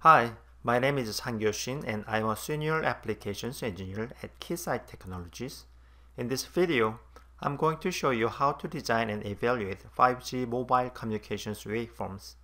Hi, my name is Sang-Shin and I'm a Senior Applications Engineer at Keysight Technologies. In this video, I'm going to show you how to design and evaluate 5G mobile communications waveforms.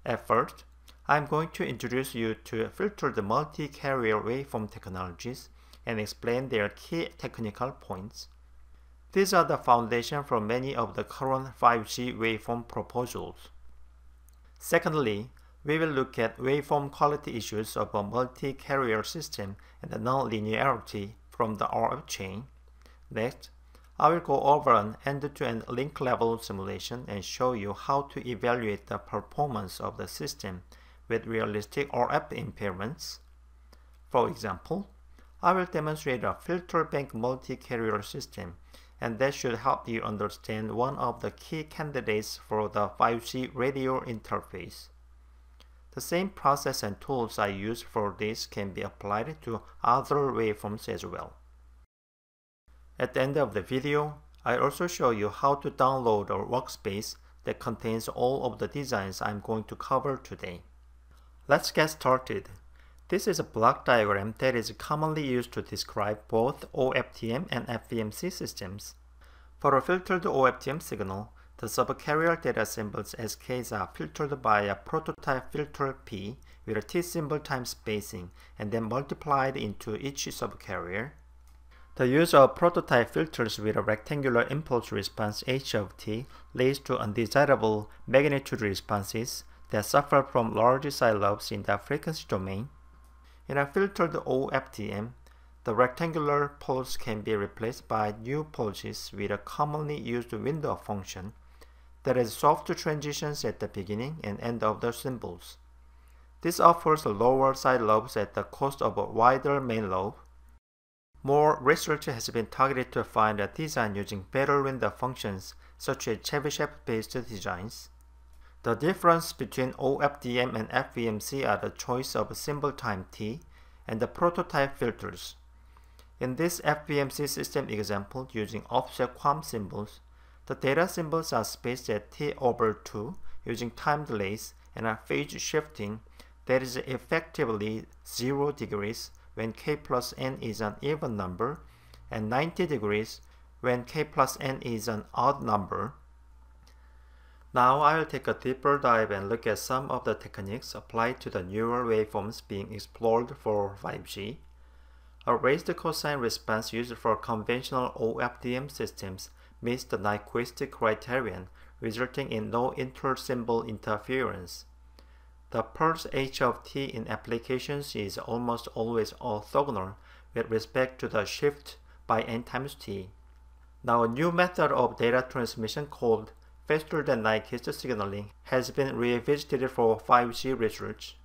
At first, I'm going to introduce you to filter the multi-carrier waveform technologies and explain their key technical points. These are the foundation for many of the current 5G waveform proposals. Secondly, we will look at waveform quality issues of a multi-carrier system and the nonlinearity from the RF chain. Next, I will go over an end-to-end link level simulation and show you how to evaluate the performance of the system with realistic RF impairments. For example, I will demonstrate a filter bank multi-carrier system, and that should help you understand one of the key candidates for the 5G radio interface. The same process and tools I use for this can be applied to other waveforms as well. At the end of the video, I also show you how to download a workspace that contains all of the designs I'm going to cover today. Let's get started. This is a block diagram that is commonly used to describe both OFDM and FBMC systems. For a filtered OFDM signal, the subcarrier data symbols SKs are filtered by a prototype filter P with a T symbol time spacing and then multiplied into each subcarrier. The use of prototype filters with a rectangular impulse response H of T leads to undesirable magnitude responses that suffer from large side lobes in the frequency domain. In a filtered OFDM, the rectangular pulse can be replaced by new pulses with a commonly used window function that has soft transitions at the beginning and end of the symbols. This offers lower side lobes at the cost of a wider main lobe. More research has been targeted to find a design using better window functions such as Chebyshev-based designs. The difference between OFDM and FBMC are the choice of symbol time T and the prototype filters. In this FBMC system example using offset QAM symbols, the data symbols are spaced at T over 2 using time delays and a phase shifting that is effectively 0 degrees when K plus N is an even number and 90 degrees when K plus N is an odd number. Now I will take a deeper dive and look at some of the techniques applied to the newer waveforms being explored for 5G. A raised cosine response used for conventional OFDM systems meets the Nyquist criterion, resulting in no inter-symbol interference. The pulse H of T in applications is almost always orthogonal with respect to the shift by n times t. Now a new method of data transmission called faster-than-nyquist signaling has been revisited for 5G research.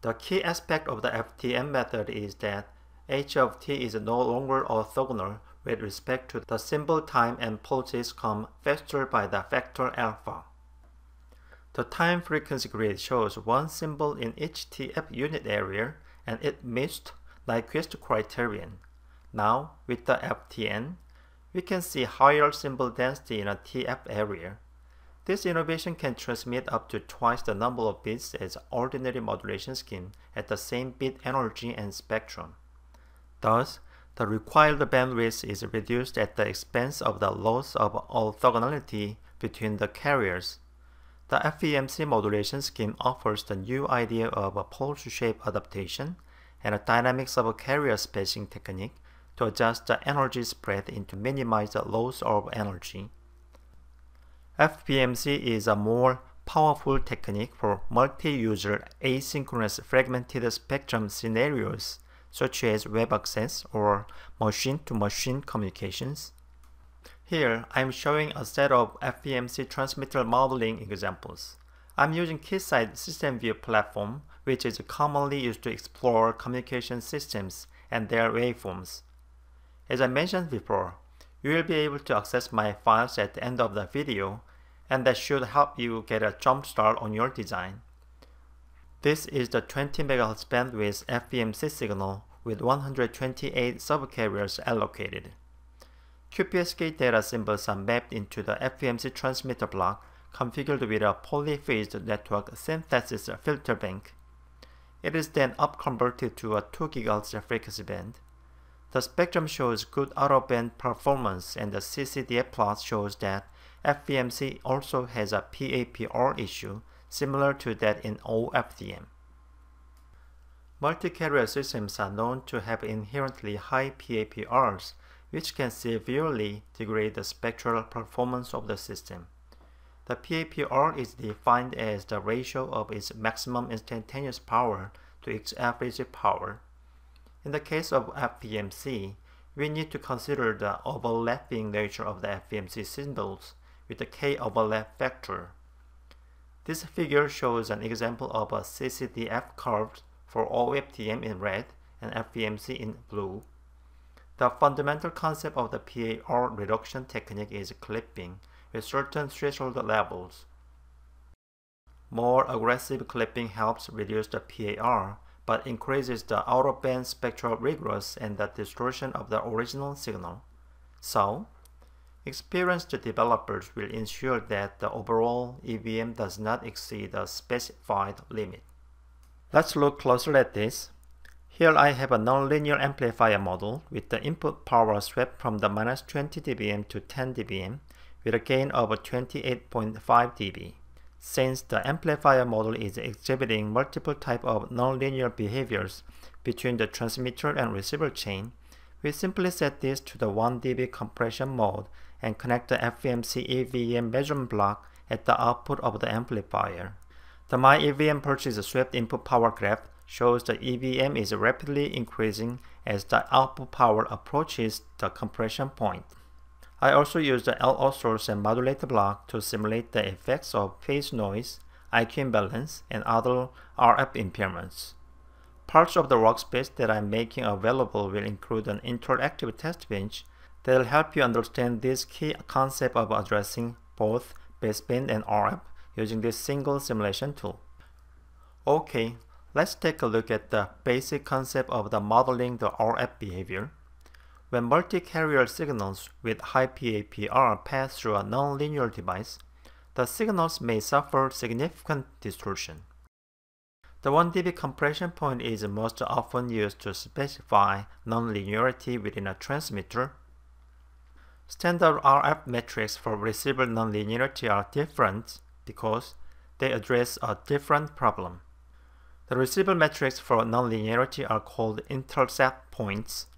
The key aspect of the FTM method is that H of T is no longer orthogonal with respect to the symbol time, and pulses come faster by the factor alpha. The time frequency grid shows one symbol in each TF unit area, and it meets Nyquist criterion. Now, with the FTN, we can see higher symbol density in a TF area. This innovation can transmit up to twice the number of bits as ordinary modulation scheme at the same bit energy and spectrum. Thus, the required bandwidth is reduced at the expense of the loss of orthogonality between the carriers. The FBMC modulation scheme offers the new idea of a pulse shape adaptation and a dynamic subcarrier spacing technique to adjust the energy spread and to minimize the loss of energy. FBMC is a more powerful technique for multi-user asynchronous fragmented spectrum scenarios such as web access or machine-to-machine communications. Here, I'm showing a set of FBMC transmitter modeling examples. I'm using Keysight System View platform, which is commonly used to explore communication systems and their waveforms. As I mentioned before, you will be able to access my files at the end of the video, and that should help you get a jump start on your design. This is the 20 MHz bandwidth FBMC signal with 128 subcarriers allocated. QPSK data symbols are mapped into the FBMC transmitter block configured with a polyphased network synthesis filter bank. It is then upconverted to a 2 GHz frequency band. The spectrum shows good out-of-band performance, and the CCDF plot shows that FBMC also has a PAPR issue similar to that in OFDM. Multi-carrier systems are known to have inherently high PAPRs, which can severely degrade the spectral performance of the system. The PAPR is defined as the ratio of its maximum instantaneous power to its average power. In the case of FBMC, we need to consider the overlapping nature of the FBMC symbols with the K-overlap factor. This figure shows an example of a CCDF curve for OFDM in red and FBMC in blue. The fundamental concept of the PAR reduction technique is clipping with certain threshold levels. More aggressive clipping helps reduce the PAR, but increases the out-of-band spectral regress and the distortion of the original signal. So, experienced developers will ensure that the overall EVM does not exceed the specified limit. Let's look closer at this. Here I have a nonlinear amplifier model with the input power swept from the -20 dBm to 10 dBm with a gain of 28.5 dB. Since the amplifier model is exhibiting multiple types of nonlinear behaviors between the transmitter and receiver chain, we simply set this to the 1 dB compression mode and connect the FBMC EVM measurement block at the output of the amplifier. The My EVM purchase swept input power graph shows the EVM is rapidly increasing as the output power approaches the compression point. I also use the LO source and modulator block to simulate the effects of phase noise, IQ imbalance, and other RF impairments. Parts of the workspace that I'm making available will include an interactive test bench that will help you understand this key concept of addressing both baseband and RF using this single simulation tool. Okay, let's take a look at the basic concept of the modeling the RF behavior. When multi-carrier signals with high PAPR pass through a nonlinear device, the signals may suffer significant distortion. The 1 dB compression point is most often used to specify nonlinearity within a transmitter. Standard RF metrics for receiver nonlinearity are different because they address a different problem. The receiver metrics for nonlinearity are called intercept points.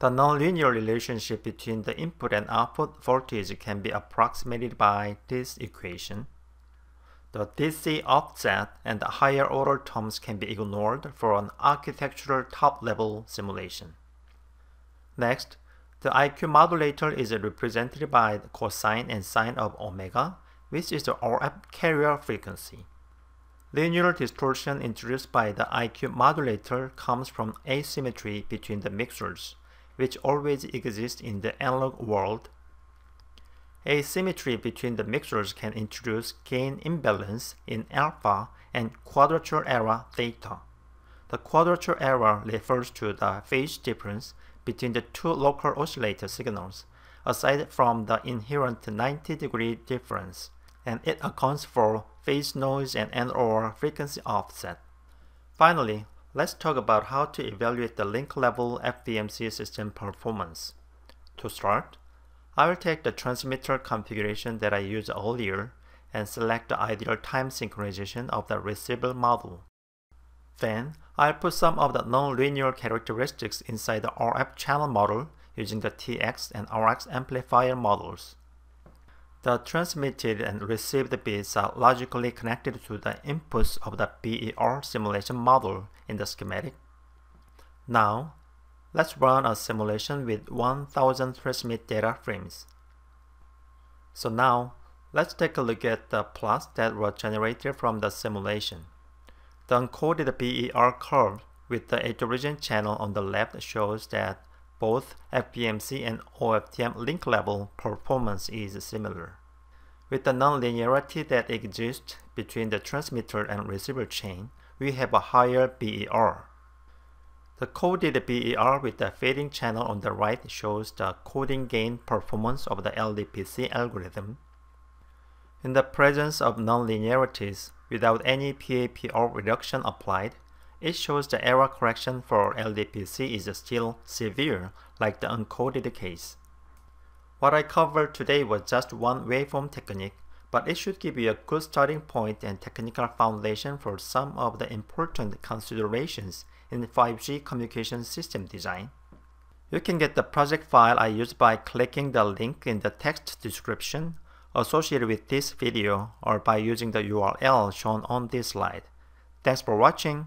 The nonlinear relationship between the input and output voltage can be approximated by this equation. The DC offset and the higher order terms can be ignored for an architectural top-level simulation. Next, the IQ modulator is represented by the cosine and sine of omega, which is the RF carrier frequency. Linear distortion introduced by the IQ modulator comes from asymmetry between the mixers, which always exists in the analog world. Asymmetry between the mixers can introduce gain imbalance in alpha and quadrature error theta. The quadrature error refers to the phase difference between the two local oscillator signals, aside from the inherent 90-degree difference, and it accounts for phase noise and/or frequency offset. Finally, let's talk about how to evaluate the link-level FBMC system performance. To start, I will take the transmitter configuration that I used earlier and select the ideal time synchronization of the receiver model. Then, I'll put some of the nonlinear characteristics inside the RF channel model using the TX and RX amplifier models. The transmitted and received bits are logically connected to the inputs of the BER simulation model in the schematic. Now, let's run a simulation with 1000 transmit data frames. So now, let's take a look at the plots that were generated from the simulation. The encoded BER curve with the heterogeneous channel on the left shows that both FBMC and OFDM link level performance is similar. With the nonlinearity that exists between the transmitter and receiver chain, we have a higher BER. The coded BER with the fading channel on the right shows the coding gain performance of the LDPC algorithm. In the presence of nonlinearities, without any PAPR reduction applied, it shows the error correction for LDPC is still severe, like the uncoded case. What I covered today was just one waveform technique, but it should give you a good starting point and technical foundation for some of the important considerations in 5G communication system design. You can get the project file I used by clicking the link in the text description associated with this video or by using the URL shown on this slide. Thanks for watching.